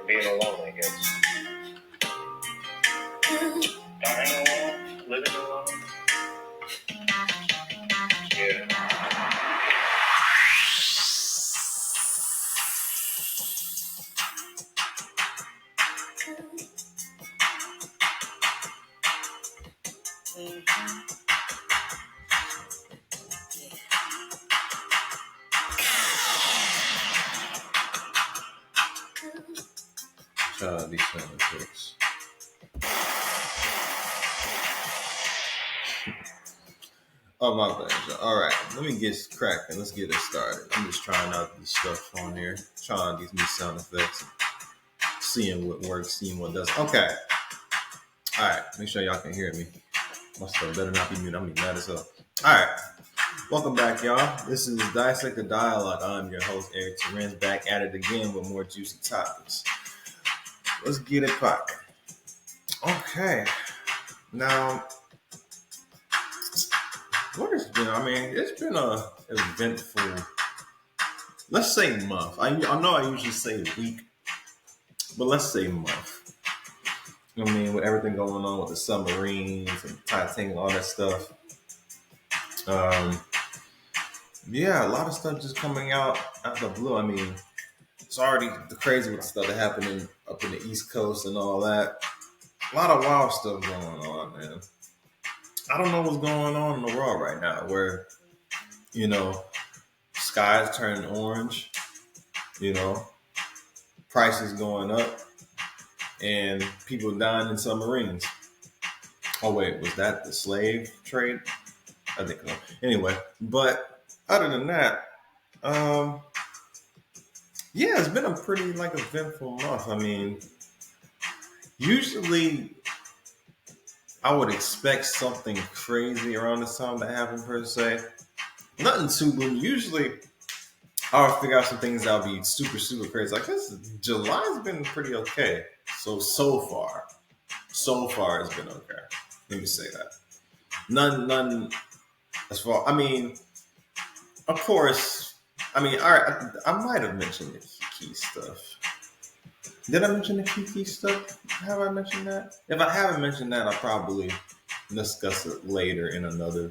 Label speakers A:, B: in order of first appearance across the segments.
A: being alone, I guess. Dying alone, living alone. Yeah.
B: These sound effects. Oh, my bad. All right, let me get cracking. Let's get it started. I'm just trying out this stuff on here, trying out these new sound effects, seeing what works, seeing what doesn't. Okay. All right, make sure y'all can hear me. My stuff better not be muted. I'm be mad as hell. All right. Welcome back, y'all. This is Dissect the Dialogue. I'm your host, Eric Terrence, back at it again with more juicy topics. Let's get it cracking. Okay. Now, what has been? I mean, it's been a eventful, let's say month. I know I usually say week, but let's say month. I mean, with everything going on with the submarines and partaking and all that stuff. Yeah, a lot of stuff just coming out of the blue. I mean, it's already the crazy with the stuff that happened up in the East Coast and all that. A lot of wild stuff going on, man. I don't know what's going on in the world right now where, skies turning orange, prices going up, and people dying in submarines. Oh, wait, was that the slave trade? I think so. Anyway, but other than that, yeah, it's been a pretty eventful month. I mean, usually I would expect something crazy around this time to happen per se. Nothing too gloomy. Usually I'll figure out some things that'll be super, super crazy. Like this July's been pretty okay. So far it's been okay. Let me say that. None as far, I mean, of course, I mean, all right, I might have mentioned the Kiki stuff. Did I mention the Kiki stuff? Have I mentioned that? If I haven't mentioned that, I'll probably discuss it later in another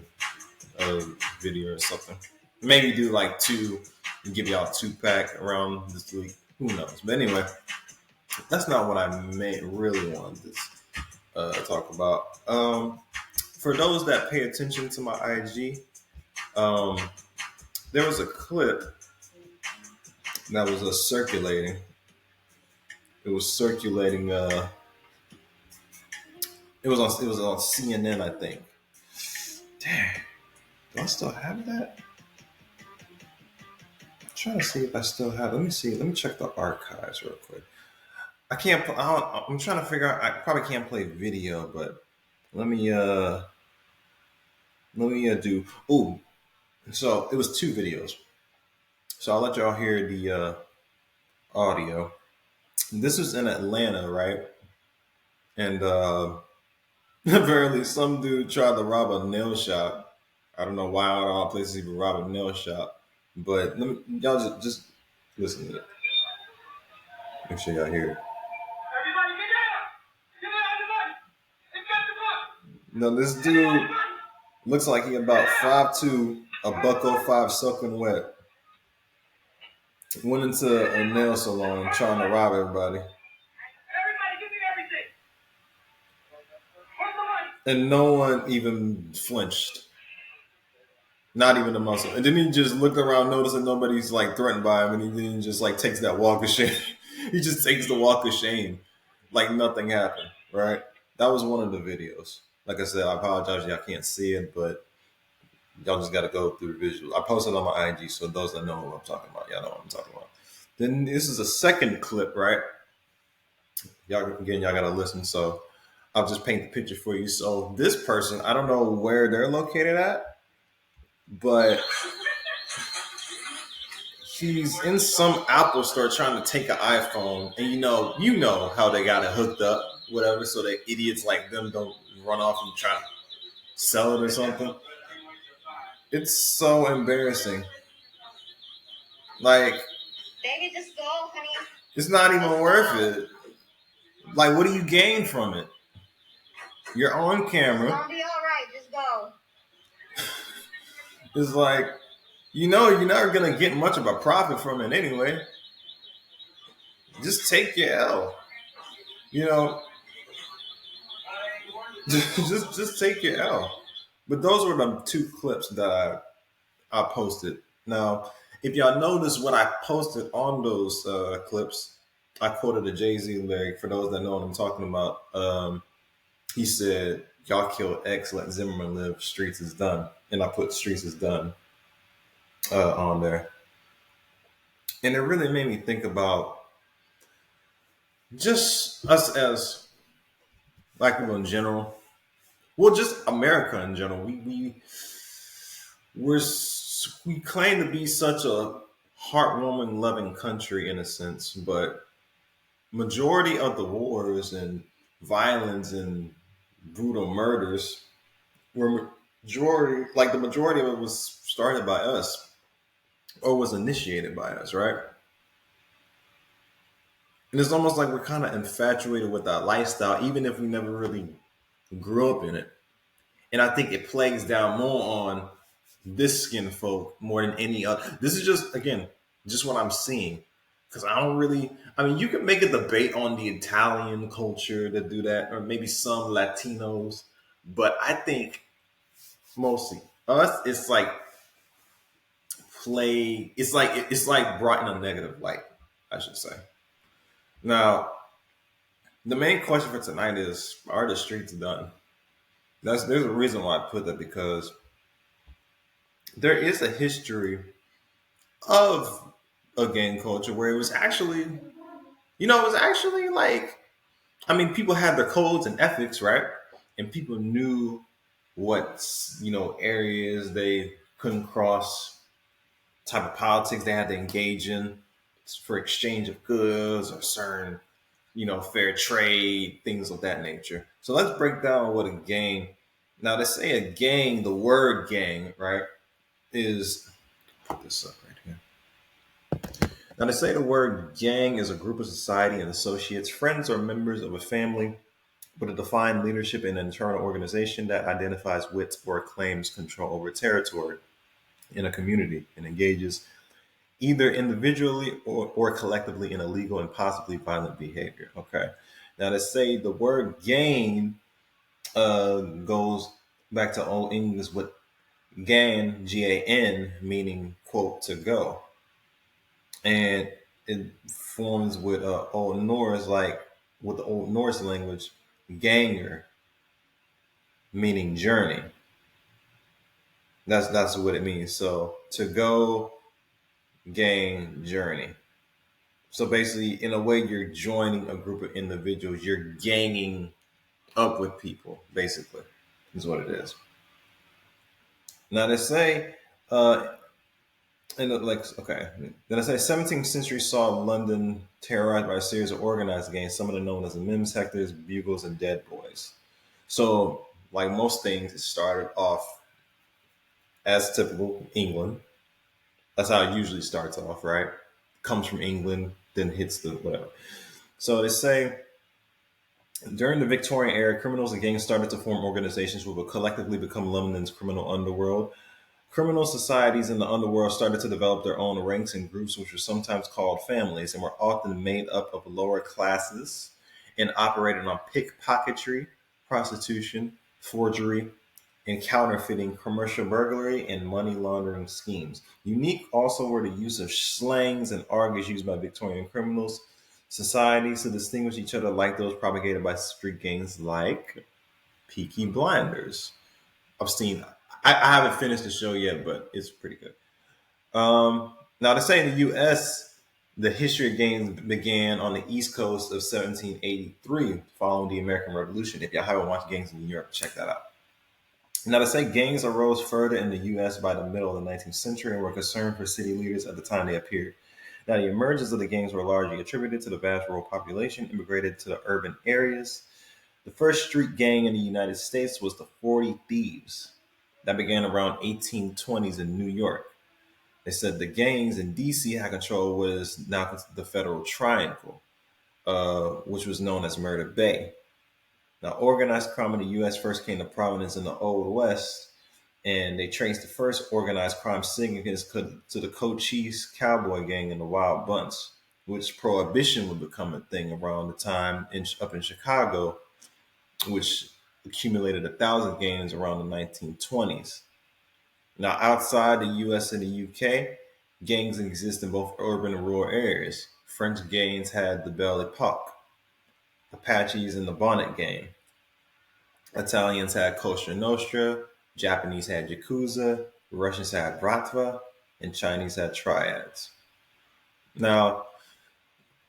B: video or something. Maybe do two and give y'all a 2-pack around this week. Who knows? But anyway, that's not what I really wanted to talk about. For those that pay attention to my IG, there was a clip that was circulating. It was circulating. It was on CNN, I think. Dang, do I still have that? I'm trying to see if I still have. Let me see. Let me check the archives real quick. I can't. I'm trying to figure out. I probably can't play video, but let me do. Ooh, so it was 2 videos. So I'll let y'all hear the audio. This was in Atlanta, right? And apparently some dude tried to rob a nail shop. I don't know why out of all places he would rob a nail shop, but y'all just listen to it. Make sure y'all hear it. Now this dude looks like he about 5'2", a $105 soaking wet. Went into a nail salon trying to rob everybody. And no one even flinched. Not even a muscle. And then he just looked around, noticing nobody's threatened by him, and he then just takes that walk of shame. He just takes the walk of shame like nothing happened, right? That was one of the videos. Like I said, I apologize, y'all can't see it, but y'all just got to go through the visual. I posted on my IG, so those that know what I'm talking about, y'all know what I'm talking about. Then this is a second clip, right? Y'all got to listen. So I'll just paint the picture for you. So this person, I don't know where they're located at, but he's in some Apple store trying to take an iPhone, and you know how they got it hooked up, whatever, so that idiots like them don't run off and try to sell it or something. It's so embarrassing. Baby, just go, honey. It's not even worth it. Like, what do you gain from it? You're on camera.
C: It's gonna be all right. Just go.
B: It's like, you're not gonna get much of a profit from it anyway. Just take your L. You know, just take your L. But those were the two clips that I posted. Now, if y'all notice what I posted on those clips, I quoted a Jay-Z lyric. For those that know what I'm talking about, he said, "Y'all killed X, let Zimmerman live. Streets is done," and I put "Streets is done" on there, and it really made me think about just us as black people in general. Well, just America in general. We claim to be such a heartwarming, loving country in a sense, but majority of the wars and violence and brutal murders were the majority of it was started by us or was initiated by us, right? And it's almost like we're kind of infatuated with that lifestyle, even if we never really grew up in it. And I think it plays down more on this skin folk more than any other. This is just, again, just what I'm seeing. Because I don't really, I mean, you can make a debate on the Italian culture to do that, or maybe some Latinos, but I think mostly us, it's like it's like brought in a negative light, I should say. Now, the main question for tonight is: are the streets done? There's a reason why I put that, because there is a history of a gang culture where it was actually, it was actually like, I mean, people had their codes and ethics, right? And people knew what, areas they couldn't cross, type of politics they had to engage in for exchange of goods or certain, fair trade, things of that nature. So let's break down what a gang. Now, to say a gang, the word gang, right, is, put this up right here. Now, to say the word gang is a group of society and associates, friends, or members of a family with a defined leadership and internal organization that identifies with or claims control over territory in a community and engages either individually or collectively in illegal and possibly violent behavior. Okay. Now, to say the word gang goes back to Old English with gan, Gan, meaning, quote, to go. And it forms with Old Norse, like with the Old Norse language, ganger, meaning journey. That's what it means. So to go, gang, journey. So basically, in a way, you're joining a group of individuals. You're ganging up with people. Basically, is what it is. Now to say, and like, okay, then I say 17th century saw London terrorized by a series of organized gangs, some of them known as the Mims, Hectors, Bugles, and Dead Boys. So, like most things, it started off as typical England. That's how it usually starts off, right? Comes from England, then hits the whatever. So they say during the Victorian era, criminals and gangs started to form organizations which would collectively become London's criminal underworld. Criminal societies in the underworld started to develop their own ranks and groups, which were sometimes called families and were often made up of lower classes and operated on pickpocketry, prostitution, forgery, and counterfeiting, commercial burglary, and money laundering schemes. Unique also were the use of slangs and argots used by Victorian criminals societies to distinguish each other, like those propagated by street gangs like Peaky Blinders. I've seen. I haven't finished the show yet, but it's pretty good. Now, to say in the U.S., the history of gangs began on the East Coast of 1783, following the American Revolution. If y'all haven't watched Gangs in New York, check that out. Now, to say gangs arose further in the U.S. by the middle of the 19th century and were concerned for city leaders at the time they appeared. Now, the emergence of the gangs were largely attributed to the vast rural population immigrated to the urban areas. The first street gang in the United States was the 40 Thieves. That began around 1820s in New York. They said the gangs in DC had control of what is now the Federal Triangle, which was known as Murder Bay. Now, organized crime in the U.S. first came to prominence in the Old West, and they traced the first organized crime significance to the Cochise Cowboy Gang and the Wild Bunch, which prohibition would become a thing around the time up in Chicago, which accumulated 1,000 gangs around the 1920s. Now, outside the US and the UK, gangs exist in both urban and rural areas. French gangs had the Belle Epoque, Apaches and the Bonnet Gang. Italians had Cosa Nostra, Japanese had Yakuza, Russians had Bratva, and Chinese had Triads. Now,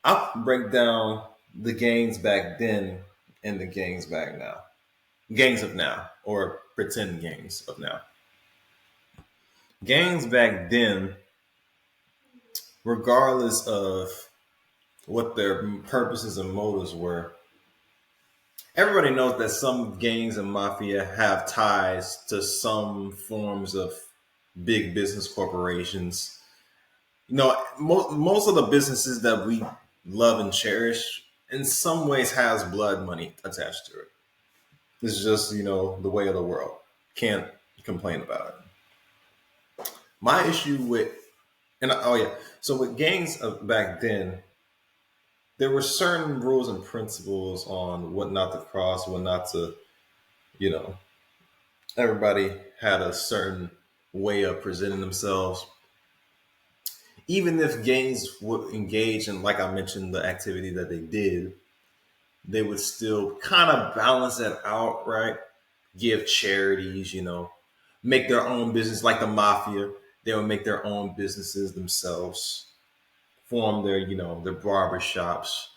B: I'll break down the gangs back then and the gangs back now. Gangs of now, or pretend gangs of now. Gangs back then, regardless of what their purposes and motives were, everybody knows that some gangs and mafia have ties to some forms of big business corporations. Most of the businesses that we love and cherish in some ways has blood money attached to it. It's just, the way of the world. Can't complain about it. My issue with, so with gangs of back then, there were certain rules and principles on what not to cross, what not to, everybody had a certain way of presenting themselves. Even if gangs would engage in, like I mentioned, the activity that they did, they would still kind of balance it out, right? Give charities, make their own business, like the mafia. They would make their own businesses themselves, form their barber shops,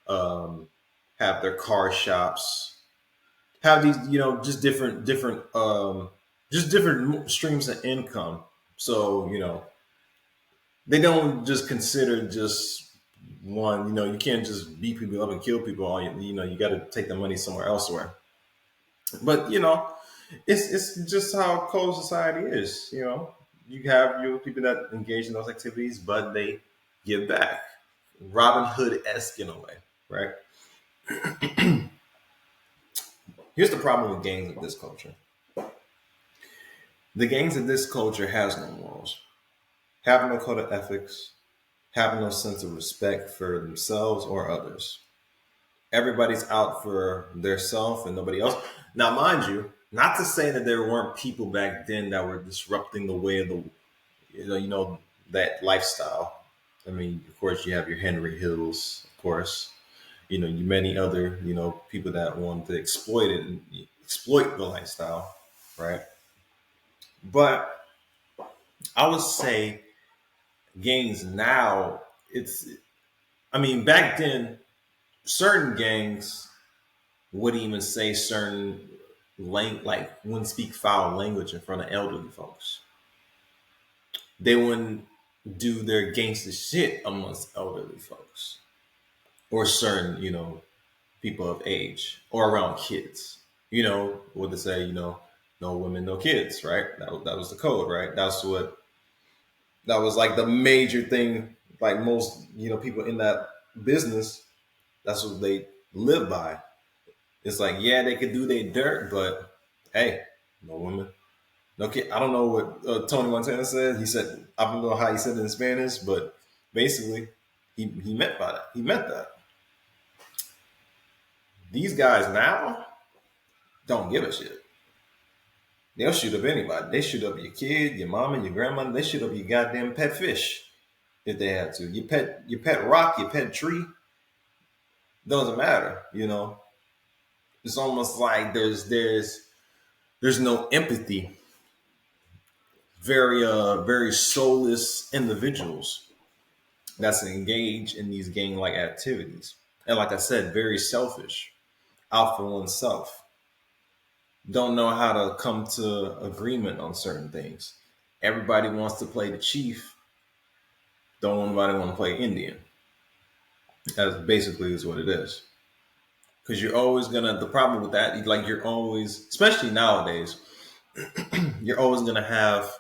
B: have their car shops, have these, just different streams of income. So, they don't just consider just one, you can't just beat people up and kill people. You got to take the money somewhere elsewhere. But, it's just how cold society is. You have your people that engage in those activities, but they give back. Robin Hood-esque in a way, right? Here's the problem with gangs of this culture. The gangs of this culture has no morals, have no code of ethics, have no sense of respect for themselves or others. Everybody's out for their self and nobody else. Now, mind you, not to say that there weren't people back then that were disrupting the way of that lifestyle. I mean, of course, you have your Henry Hills, of course, you many other, people that want to exploit it and exploit the lifestyle, right? But I would say gangs now, back then, certain gangs would even say certain wouldn't speak foul language in front of elderly folks. They wouldn't do their gangster shit amongst elderly folks or certain, people of age or around kids. What they say, no women, no kids, right? That was the code, right? That was like the major thing, like most, people in that business, that's what they live by. It's like, yeah, they could do their dirt, but hey, no women, no kid. I don't know what Tony Montana said. He said, I don't know how he said it in Spanish, but basically he meant by that. He meant that. These guys now don't give a shit. They'll shoot up anybody. They shoot up your kid, your mama, your grandmother. They shoot up your goddamn pet fish if they have to. Your pet rock, your pet tree. Doesn't matter, It's almost like there's no empathy. Very soulless individuals that's engaged in these gang-like activities. And like I said, very selfish, out for oneself. Don't know how to come to agreement on certain things. Everybody wants to play the chief. Don't nobody want to play Indian. That's basically is what it is. Because you're always the problem with that, like you're always, especially nowadays, you're always gonna have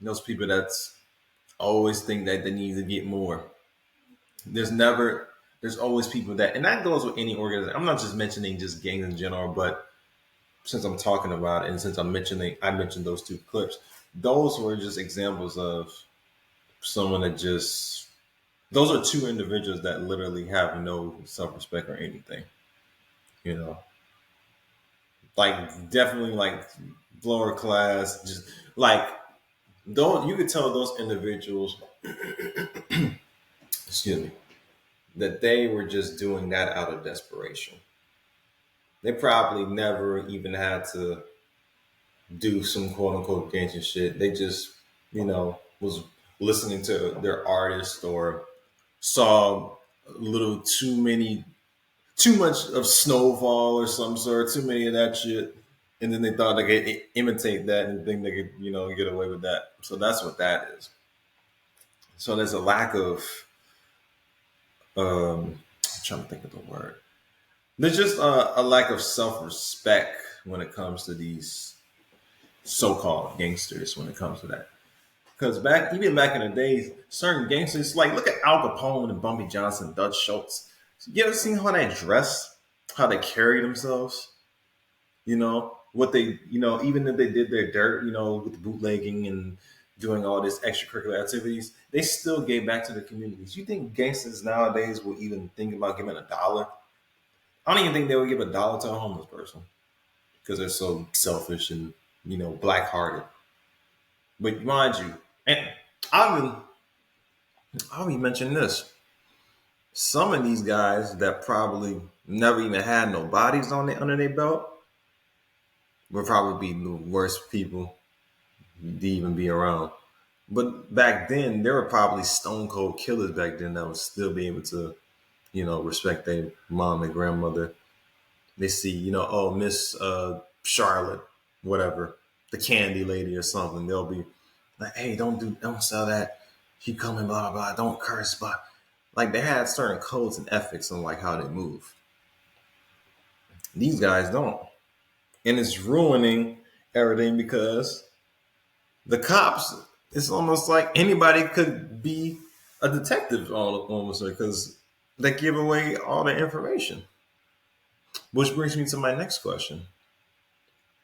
B: those people that's always think that they need to get more. There's never, there's always people that, and that goes with any organization. I'm not just mentioning just gangs in general, but since I'm talking about it, and since I mentioned those two clips, those were just examples of someone that just, those are two individuals that literally have no self respect or anything, you know, like definitely like lower class, just like, don't, you could tell those individuals, excuse me, that they were just doing that out of desperation. They probably never even had to do some quote unquote gangster shit. They just, was listening to their artist or saw a little too much of Snowfall or some sort, too many of that shit. And then they thought they could imitate that and think they could, get away with that. So that's what that is. So there's a lack of, I'm trying to think of the word. There's just a lack of self respect when it comes to these so-called gangsters. When it comes to that, because even back in the days, certain gangsters, like look at Al Capone and Bumpy Johnson, Dutch Schultz. You ever seen how they dress, how they carry themselves? What they, even if they did their dirt, with the bootlegging and doing all this extracurricular activities, they still gave back to the communities. You think gangsters nowadays will even think about giving $1? I don't even think they would give $1 to a homeless person because they're so selfish and black hearted. But mind you, and I'll even, I'll even mention this. Some of these guys that probably never even had no bodies on under their belt would probably be the worst people to even be around. But back then, there were probably stone cold killers back then that would still be able to, respect their mom and grandmother. They see, oh, Miss Charlotte, whatever, the candy lady or something. They'll be like, hey, don't sell that. Keep coming, blah, blah, don't curse, but like they had certain codes and ethics on like how they move. These guys don't. And it's ruining everything because the cops, it's almost like anybody could be a detective almost because they give away all the information. Which brings me to my next question.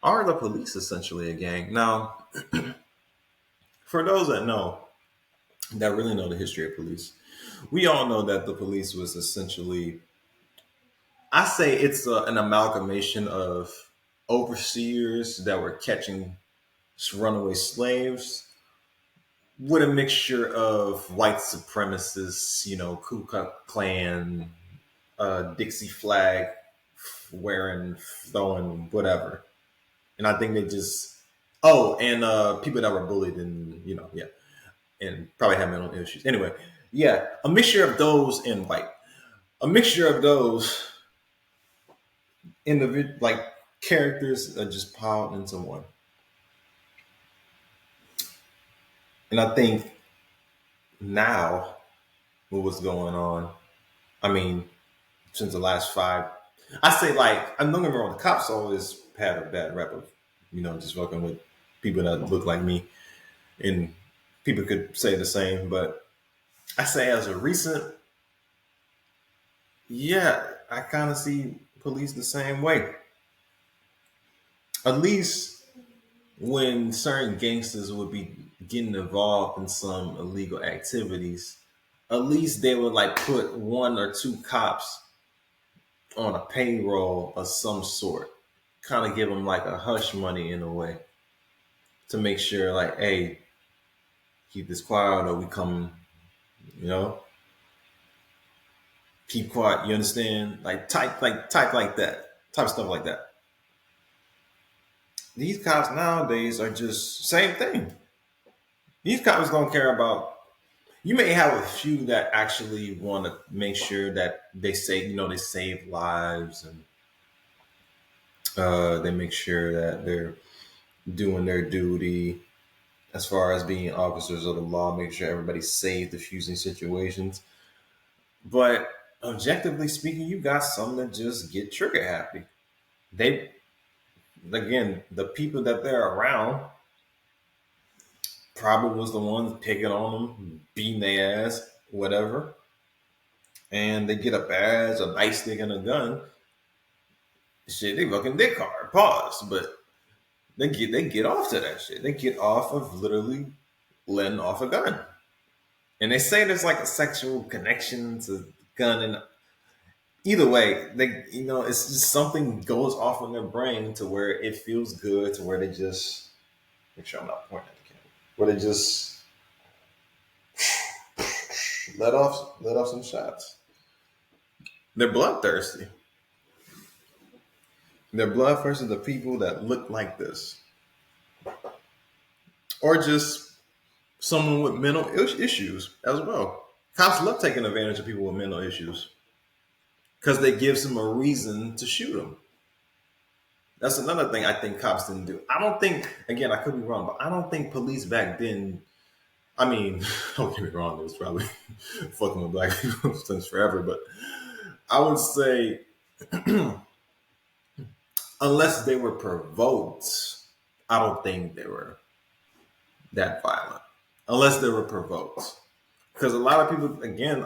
B: Are the police essentially a gang? Now, for those that really know the history of police, we all know that the police was essentially, I say it's an amalgamation of overseers that were catching runaway slaves with a mixture of white supremacists, Ku Klux Klan, Dixie flag wearing, throwing, whatever. And I think they just, and people that were bullied and, yeah, and probably had mental issues. Anyway, yeah, a mixture of those and white. A mixture of those individual like characters are just piled into one. And I think now with what's going on, I mean, since the last five, I say like, I'm not gonna remember, the cops always had a bad rep of, just working with people that look like me. And people could say the same, but I say as a recent, yeah, I kind of see police the same way. At least when certain gangsters would be getting involved in some illegal activities, at least they would like put one or two cops on a payroll of some sort, kind of give them like a hush money in a way to make sure like, hey, keep this quiet or we come, you know, keep quiet. You understand? Type like that, type of stuff like that. These cops nowadays are just same thing. These cops don't care about. You may have a few that actually want to make sure that they say, they save lives and they make sure that they're doing their duty as far as being officers of the law, make sure everybody's safe, diffusing situations. But objectively speaking, you got some that just get trigger happy. They, again, the people that they're around probably was the ones picking on them, beating their ass, whatever. And they get a badge, a nightstick, and a gun. Shit, they fucking dick hard. Pause. But they get off to that shit. They get off of literally letting off a gun. And they say there's like a sexual connection to gun, and either way, it's just something goes off in their brain to where it feels good, to where they just make sure I'm not pointing at the camera. Where they just let off some shots. They're bloodthirsty. They're bloodthirsty to people that look like this, or just someone with mental issues as well. Cops love taking advantage of people with mental issues because they gives them a reason to shoot them. That's another thing I think cops didn't do. I don't think, again, I could be wrong, but I don't think police back then, I mean, don't get me wrong, it was probably fucking with black people since forever, but I would say, unless they were provoked, I don't think they were that violent. Unless they were provoked. Because a lot of people, again,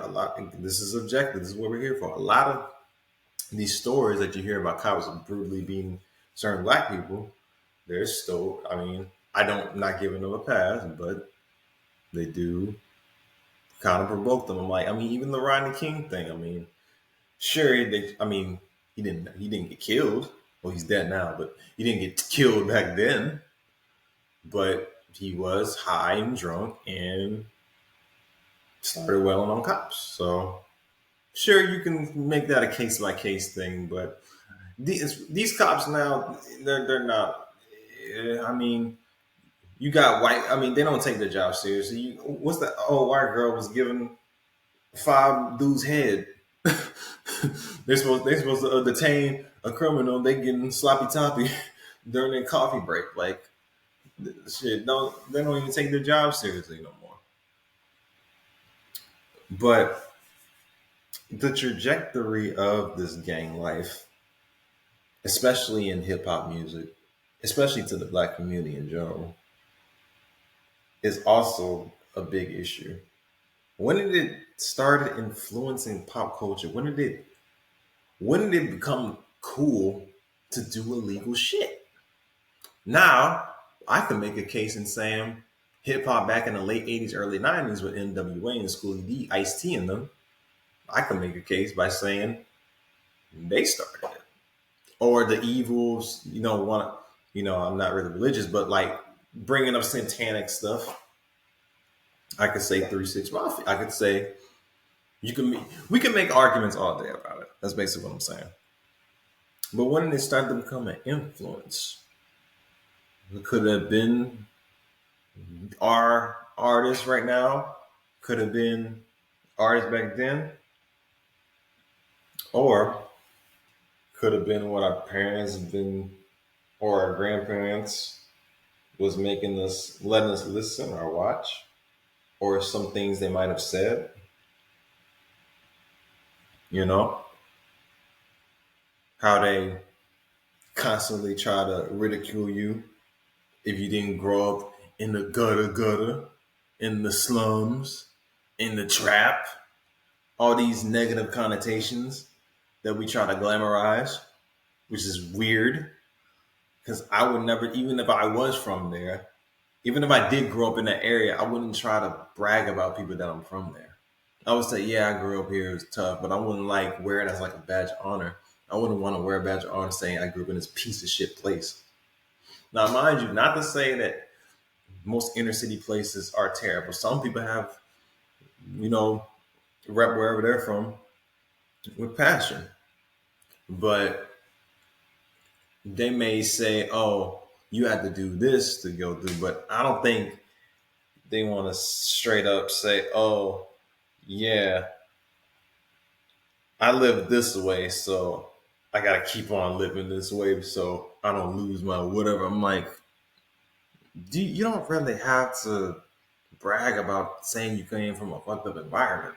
B: this is objective, this is what we're here for. A lot of these stories that you hear about cops brutally beating certain black people, they're still, I mean, I'm not giving them a pass, but they do kind of provoke them. I'm like, I mean, even the Rodney King thing, I mean, sure, he didn't get killed. Well, he's dead now, but he didn't get killed back then. But he was high and drunk and started wailing on cops. So sure, you can make that a case by case thing, but these cops now, they're not. I mean, you got white. I mean, they don't take their job seriously. What's that? Oh, white girl was giving 5 dudes head. They're supposed to detain a criminal. They getting sloppy toppy during their coffee break. Like shit. No, they don't even take their job seriously no more. But the trajectory of this gang life, especially in hip hop music, especially to the black community in general, is also a big issue. When did it start influencing pop culture? When did it become cool to do illegal shit? Now, I can make a case in saying hip hop back in the late 80s, early 90s with NWA and Schoolie D, Ice-T in them, I can make a case by saying they started it. Or the evils, I'm not really religious, but like bringing up satanic stuff. I could say 3 6 Mafia. I could say we can make arguments all day about it. That's basically what I'm saying. But when did it start to become an influence? It could have been our artists right now, could have been artists back then, or could have been what our parents have been, or our grandparents was making us, letting us listen or watch, or some things they might have said, how they constantly try to ridicule you if you didn't grow up in the gutter, in the slums, in the trap, all these negative connotations that we try to glamorize, which is weird because I would never, even if I was from there, even if I did grow up in that area, I wouldn't try to brag about people that I'm from there. I would say, yeah, I grew up here, it was tough, but I wouldn't like wear it as like a badge of honor. I wouldn't want to wear a badge of honor saying I grew up in this piece of shit place. Now, mind you, not to say that most inner city places are terrible. Some people have, rep wherever they're from with passion. But they may say, oh, you had to do this to go through. But I don't think they want to straight up say, oh, yeah, I live this way, so I got to keep on living this way so I don't lose my whatever. I'm like, you don't really have to brag about saying you came from a fucked up environment.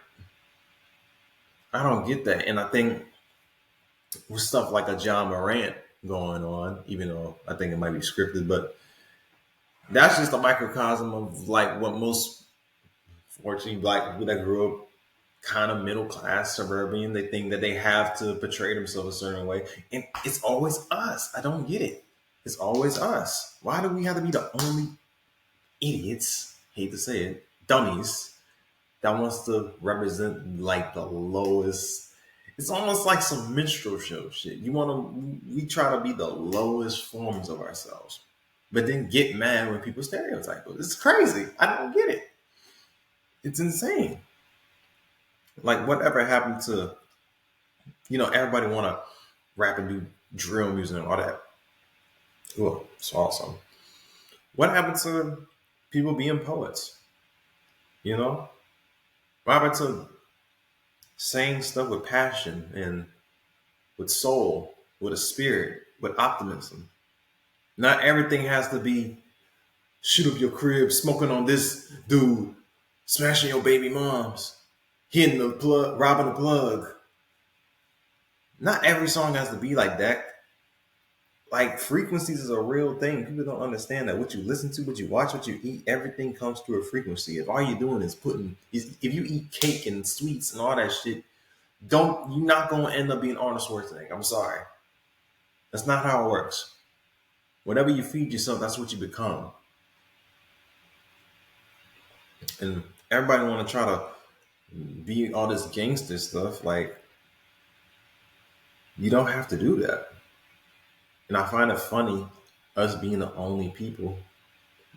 B: I don't get that. And I think with stuff like a John Morant going on, even though I think it might be scripted, but That's just a microcosm of like what most fortunately black people that grew up kind of middle class suburban, they think that they have to portray themselves a certain way. And it's always us. I don't get it. It's always us. Why do we have to be the only idiots, hate to say it, dummies, that wants to represent like the lowest? It's almost like some minstrel show shit. We try to be the lowest forms of ourselves, but then get mad when people stereotype us. It's crazy. I don't get it. It's insane. Like whatever happened to, everybody want to rap and do drill music and all that. Oh, it's awesome. What happened to people being poets? You know, what happened to saying stuff with passion and with soul, with a spirit, with optimism? Not everything has to be shoot up your crib, smoking on this dude, smashing your baby moms, hitting the plug, robbing the plug. Not every song has to be like that. Like frequencies is a real thing. People don't understand that what you listen to, what you watch, what you eat, everything comes through a frequency. If all you're doing is if you eat cake and sweets and all that shit, you're not gonna end up being Arnold Schwarzenegger. I'm sorry, that's not how it works. Whatever you feed yourself, that's what you become. And everybody want to try to be all this gangster stuff. Like you don't have to do that. And I find it funny us being the only people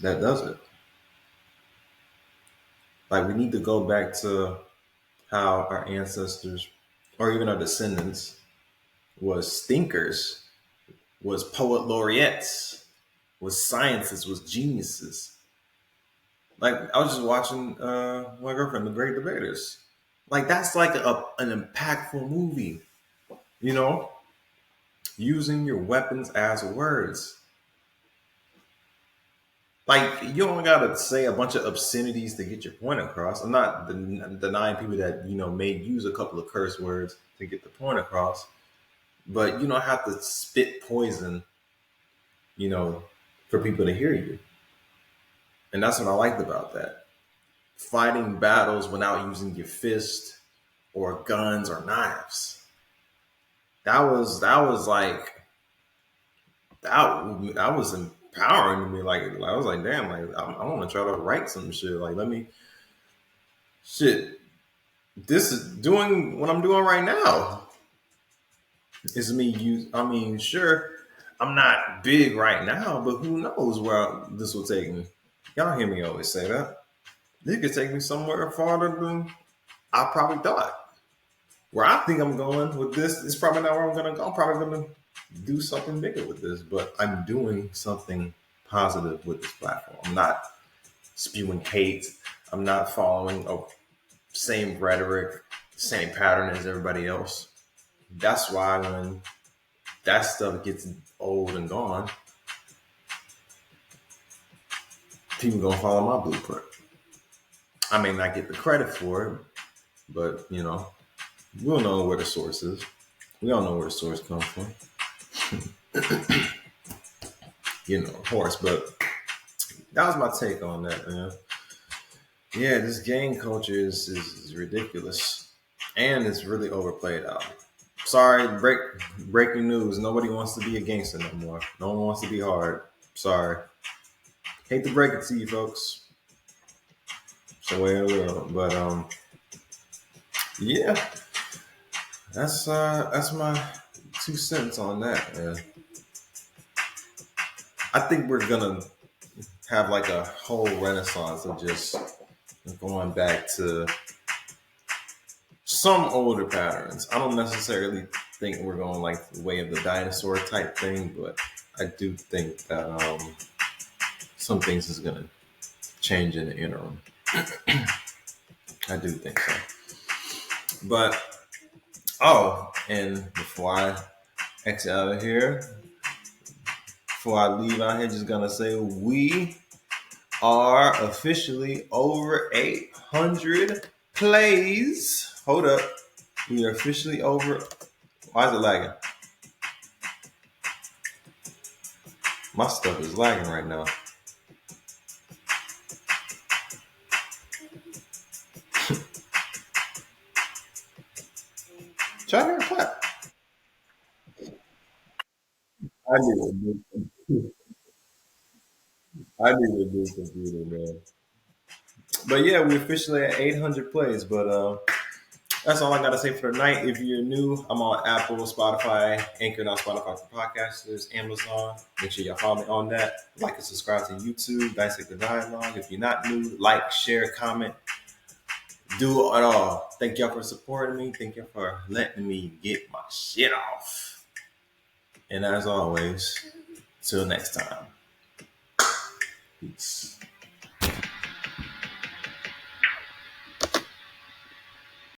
B: that does it. Like we need to go back to how our ancestors or even our descendants was thinkers, was poet laureates, was scientists, was geniuses. Like I was just watching my girlfriend, The Great Debaters. Like that's like an impactful movie, you know, using your weapons as words. Like you only gotta say a bunch of obscenities to get your point across. I'm not denying people that may use a couple of curse words to get the point across, but you don't have to spit poison, you know, for people to hear you. And that's what I liked about that. Fighting battles without using your fist or guns or knives. That was like that was empowering to me. Like I was like, damn, like I want to try to write some shit. Like let me shit. This is doing what I'm doing right now. Is me use. I mean, sure, I'm not big right now, but who knows where this will take me. Y'all hear me always say that. This could take me somewhere farther than I probably thought. Where I think I'm going with this is probably not where I'm going to go. I'm probably going to do something bigger with this, but I'm doing something positive with this platform. I'm not spewing hate. I'm not following a same rhetoric, same pattern as everybody else. That's why when that stuff gets old and gone, people gonna follow my blueprint. I may not get the credit for it, but we'll know where the source is. We all know where the source comes from. Of course, but that was my take on that, man. Yeah, this gang culture is ridiculous. And it's really overplayed out. Sorry, breaking news. Nobody wants to be a gangster no more. No one wants to be hard. Sorry. Hate to break it to you folks. It's the way of the world. But yeah. That's my 2 cents on that, man. I think we're gonna have like a whole renaissance of just going back to some older patterns. I don't necessarily think we're going like the way of the dinosaur type thing, but I do think that some things is gonna change in the interim. I do think so. But and before I exit out of here, before I leave out here, just gonna say we are officially over 800 plays. Hold up. We are officially over. Why is it lagging? My stuff is lagging right now. Try to clap. I need a new computer. I need a new computer, man. But yeah, we're officially at 800 plays. But that's all I got to say for tonight. If you're new, I'm on Apple, Spotify, Anchor, not Spotify for podcasters, Amazon. Make sure y'all follow me on that. Like and subscribe to YouTube. Dissect the Dialogue. If you're not new, like, share, comment, do it all. Thank y'all for supporting me. Thank you for letting me get my shit off. And as always, till next time, peace.